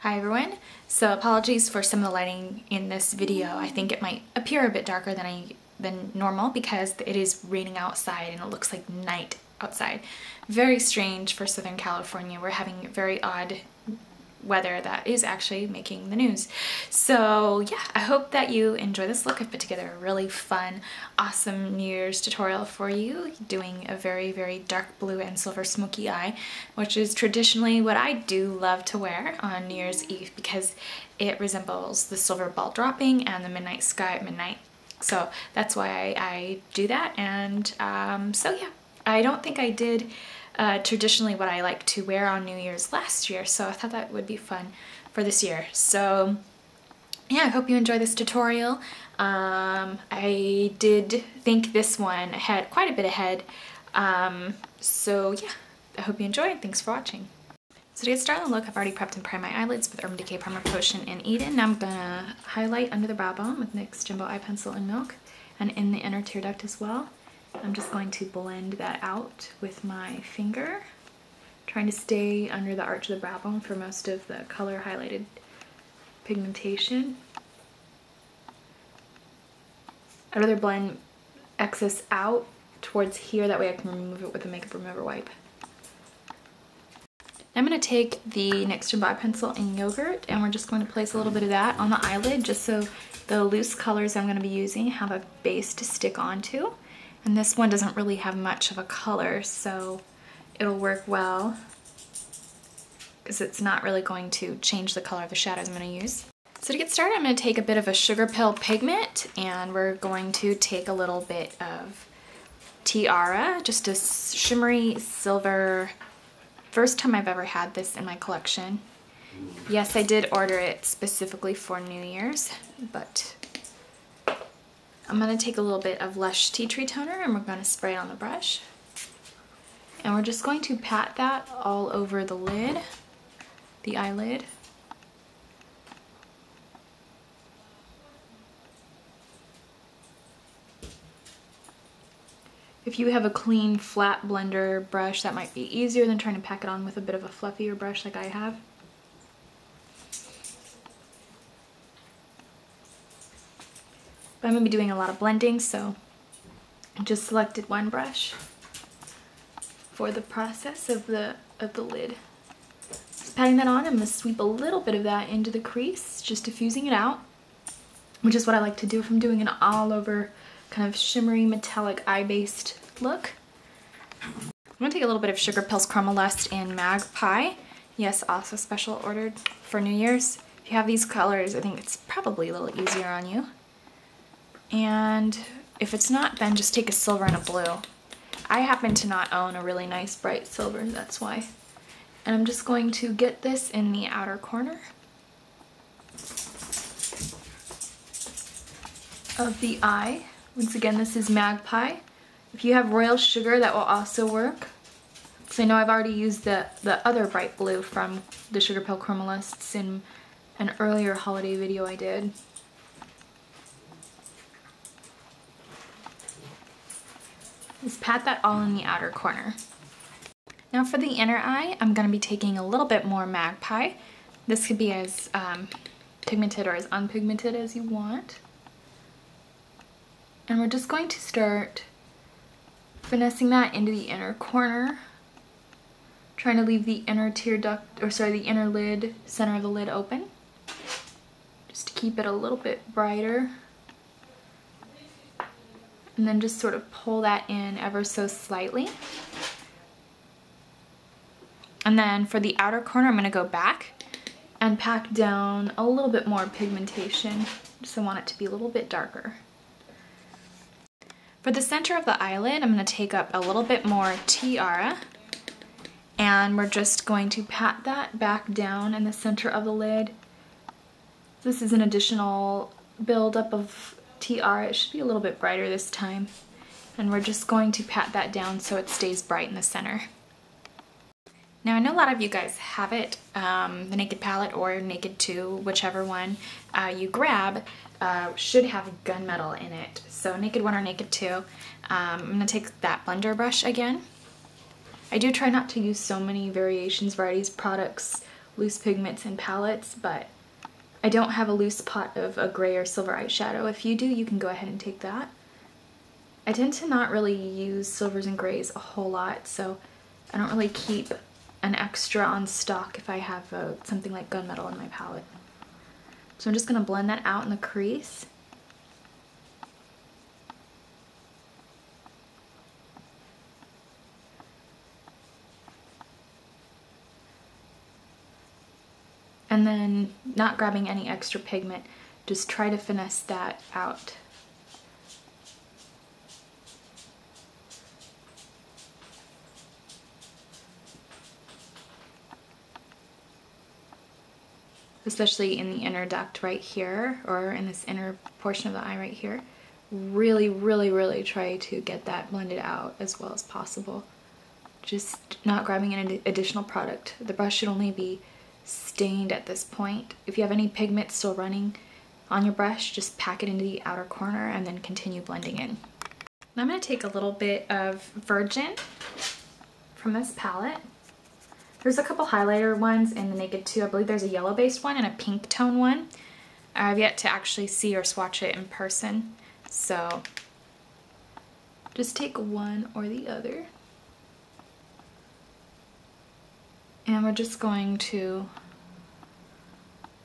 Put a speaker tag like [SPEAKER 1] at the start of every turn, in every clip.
[SPEAKER 1] Hi everyone. So apologies for some of the lighting in this video. I think it might appear a bit darker than normal because it is raining outside and it looks like night outside. Very strange for Southern California. We're having very odd weather that is actually making the news. So yeah, I hope that you enjoy this look. I've put together a really fun, awesome New Year's tutorial for you, doing a very, very dark blue and silver smoky eye, which is traditionally what I do love to wear on New Year's Eve because it resembles the silver ball dropping and the midnight sky at midnight. So that's why I do that. And so yeah, I don't think I did traditionally what I like to wear on New Year's last year, so I thought that would be fun for this year. So yeah, I hope you enjoy this tutorial. I did think this one had quite a bit ahead, so yeah, I hope you enjoy and thanks for watching. So to get started on the look, I've already prepped and primed my eyelids with Urban Decay Primer Potion in Eden. Now I'm gonna highlight under the brow bone with NYX Jumbo Eye Pencil in Milk and in the inner tear duct as well. I'm just going to blend that out with my finger, trying to stay under the arch of the brow bone for most of the color highlighted pigmentation. I'd rather blend excess out towards here, that way I can remove it with a makeup remover wipe. I'm going to take the NYX Jumbo Eye Pencil in Yogurt and we're just going to place a little bit of that on the eyelid just so the loose colors I'm going to be using have a base to stick onto. And this one doesn't really have much of a color, so it'll work well because it's not really going to change the color of the shadows I'm going to use. So to get started, I'm going to take a bit of a Sugarpill pigment and we're going to take a little bit of Tiara, just a shimmery silver. First time I've ever had this in my collection. Yes, I did order it specifically for New Year's, but I'm going to take a little bit of Lush Tea Tree Toner and we're going to spray it on the brush. And we're just going to pat that all over the lid, the eyelid. If you have a clean, flat blender brush, that might be easier than trying to pack it on with a bit of a fluffier brush like I have. But I'm going to be doing a lot of blending, so I just selected one brush for the process of the lid. Just patting that on, I'm going to sweep a little bit of that into the crease, just diffusing it out, which is what I like to do if I'm doing an all over kind of shimmery metallic eye-based look. I'm going to take a little bit of Sugarpill's Chromalust in Magpie. Yes, also special ordered for New Year's. If you have these colors, I think it's probably a little easier on you. And if it's not, then just take a silver and a blue. I happen to not own a really nice bright silver, that's why. And I'm just going to get this in the outer corner of the eye. Once again, this is Magpie. If you have Royal Sugar, that will also work. So I know I've already used the other bright blue from the Sugarpill Chromalusts in an earlier holiday video I did. Just pat that all in the outer corner. Now for the inner eye, I'm going to be taking a little bit more Magpie. This could be as pigmented or as unpigmented as you want. And we're just going to start finessing that into the inner corner, trying to leave the inner tear duct, or sorry, the inner lid, center of the lid open, just to keep it a little bit brighter. And then just sort of pull that in ever so slightly. And then for the outer corner, I'm going to go back and pack down a little bit more pigmentation. So I want it to be a little bit darker. For the center of the eyelid, I'm going to take up a little bit more Tiara. And we're just going to pat that back down in the center of the lid. This is an additional buildup of Tiara. It should be a little bit brighter this time. And we're just going to pat that down so it stays bright in the center. Now I know a lot of you guys have it, the Naked palette or Naked 2, whichever one you grab, should have Gunmetal in it. So Naked 1 or Naked 2. I'm going to take that blender brush again. I do try not to use so many varieties products loose pigments and palettes, but I don't have a loose pot of a gray or silver eyeshadow. If you do, you can go ahead and take that. I tend to not really use silvers and grays a whole lot, so I don't really keep an extra on stock if I have something like Gunmetal in my palette. So I'm just going to blend that out in the crease. And then, not grabbing any extra pigment, just try to finesse that out. Especially in the inner duct right here, or in this inner portion of the eye right here. Really, really, really try to get that blended out as well as possible. Just not grabbing any additional product. The brush should only be stained at this point. If you have any pigment still running on your brush, just pack it into the outer corner and then continue blending in. Now I'm going to take a little bit of Virgin from this palette. There's a couple highlighter ones in the Naked 2. I believe there's a yellow based one and a pink tone one. I've yet to actually see or swatch it in person, so just take one or the other. And we're just going to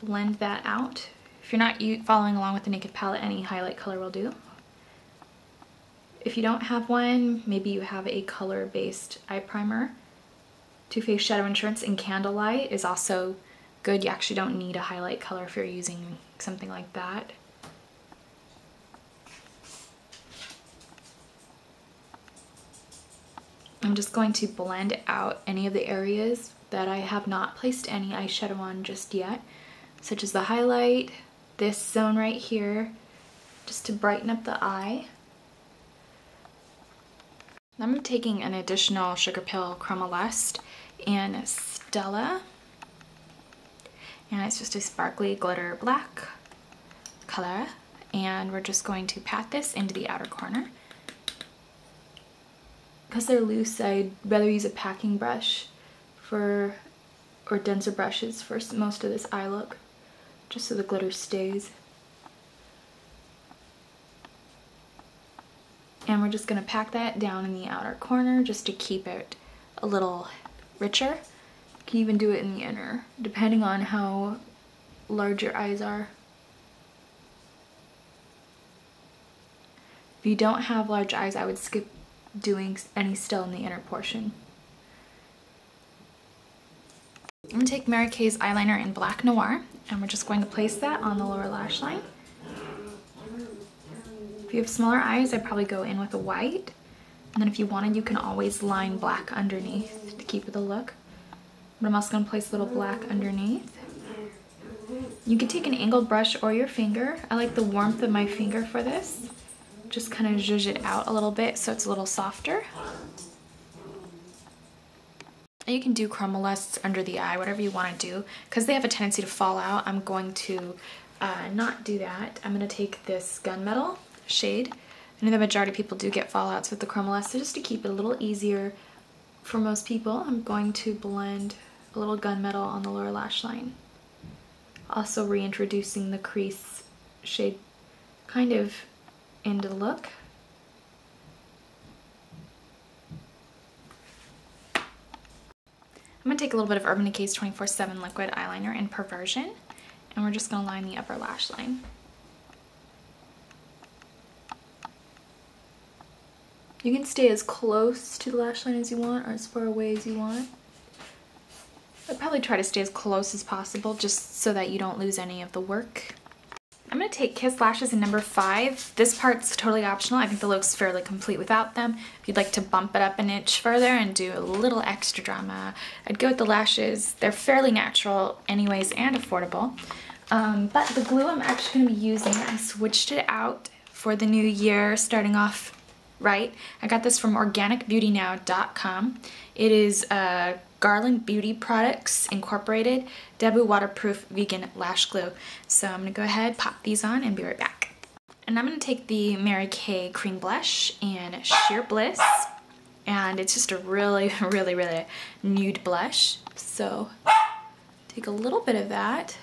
[SPEAKER 1] blend that out. If you're not following along with the Naked palette, any highlight color will do. If you don't have one, maybe you have a color-based eye primer. Too Faced Shadow Insurance in Candlelight is also good. You actually don't need a highlight color if you're using something like that. I'm just going to blend out any of the areas that I have not placed any eyeshadow on just yet, such as the highlight, this zone right here, just to brighten up the eye. I'm taking an additional Sugarpill Chromalust in Stella, and it's just a sparkly glitter black color, and we're just going to pat this into the outer corner. Because they're loose, I'd rather use a packing brush or denser brushes for most of this eye look, just so the glitter stays. And we're just going to pack that down in the outer corner just to keep it a little richer. You can even do it in the inner, depending on how large your eyes are. If you don't have large eyes, I would skip doing any still in the inner portion. I'm going to take Mary Kay's eyeliner in Black Noir, and we're just going to place that on the lower lash line. If you have smaller eyes, I'd probably go in with a white, and then if you wanted, you can always line black underneath to keep it the look. But I'm also going to place a little black underneath. You can take an angled brush or your finger. I like the warmth of my finger for this. Just kind of zhuzh it out a little bit so it's a little softer. You can do Chromalusts under the eye, whatever you want to do. Because they have a tendency to fall out, I'm going to not do that. I'm going to take this Gunmetal shade. I know the majority of people do get fallouts with the Chromalust, so just to keep it a little easier for most people, I'm going to blend a little Gunmetal on the lower lash line. Also reintroducing the Crease shade kind of into the look. I'm going to take a little bit of Urban Decay's 24/7 liquid eyeliner in Perversion, and we're just going to line the upper lash line. You can stay as close to the lash line as you want or as far away as you want. I'd probably try to stay as close as possible just so that you don't lose any of the work. I'm going to take Kiss Lashes in number 5. This part's totally optional. I think the look's fairly complete without them. If you'd like to bump it up an inch further and do a little extra drama, I'd go with the lashes. They're fairly natural anyways and affordable. But the glue I'm actually going to be using, I switched it out for the new year, starting off right. I got this from organicbeautynow.com. It is Garland Beauty Products Incorporated Debut Waterproof Vegan Lash Glue. So I'm going to go ahead, pop these on, and be right back. And I'm going to take the Mary Kay Cream Blush in Sheer Bliss. And it's just a really, really, really nude blush. So Take a little bit of that.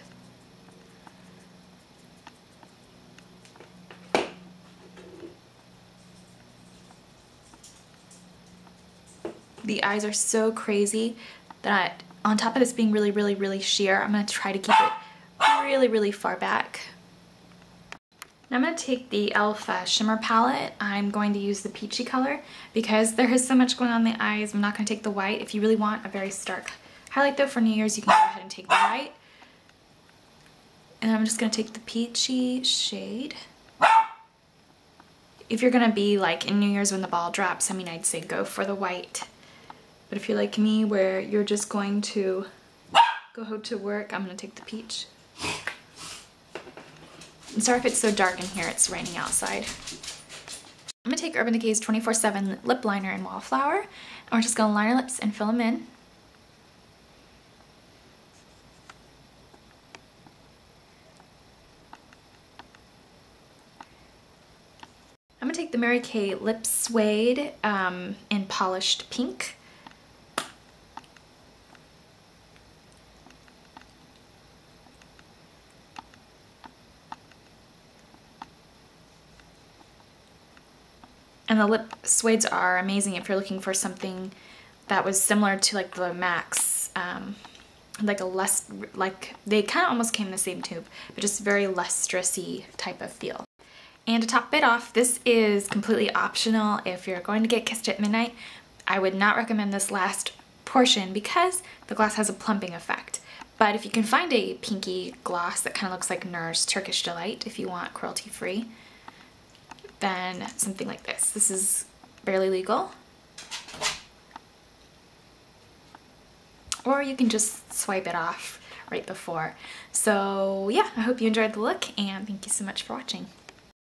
[SPEAKER 1] The eyes are so crazy that on top of this being really, really, really sheer, I'm going to try to keep it really, really far back. Now I'm going to take the e.l.f. Shimmer palette. I'm going to use the peachy color because there is so much going on in the eyes. I'm not going to take the white. If you really want a very stark highlight though for New Year's, you can go ahead and take the white. And I'm just going to take the peachy shade. If you're going to be like in New Year's when the ball drops, I mean, I'd say go for the white. But if you're like me where you're just going to go to work, I'm going to take the peach. I'm sorry if it's so dark in here, it's raining outside. I'm going to take Urban Decay's 24/7 lip liner in Wallflower, and we're just going to line our lips and fill them in. I'm going to take the Mary Kay Lip Suede in Polished Pink. And the lip suedes are amazing if you're looking for something that was similar to like the MAC's, like a less, like they kind of almost came in the same tube, but just very lustrous-y type of feel. And to top it off, this is completely optional if you're going to get kissed at midnight. I would not recommend this last portion because the gloss has a plumping effect. But if you can find a pinky gloss that kind of looks like Noir's Turkish Delight, if you want cruelty-free, then something like this. This is barely legal. Or you can just swipe it off right before. So yeah, I hope you enjoyed the look and thank you so much for watching.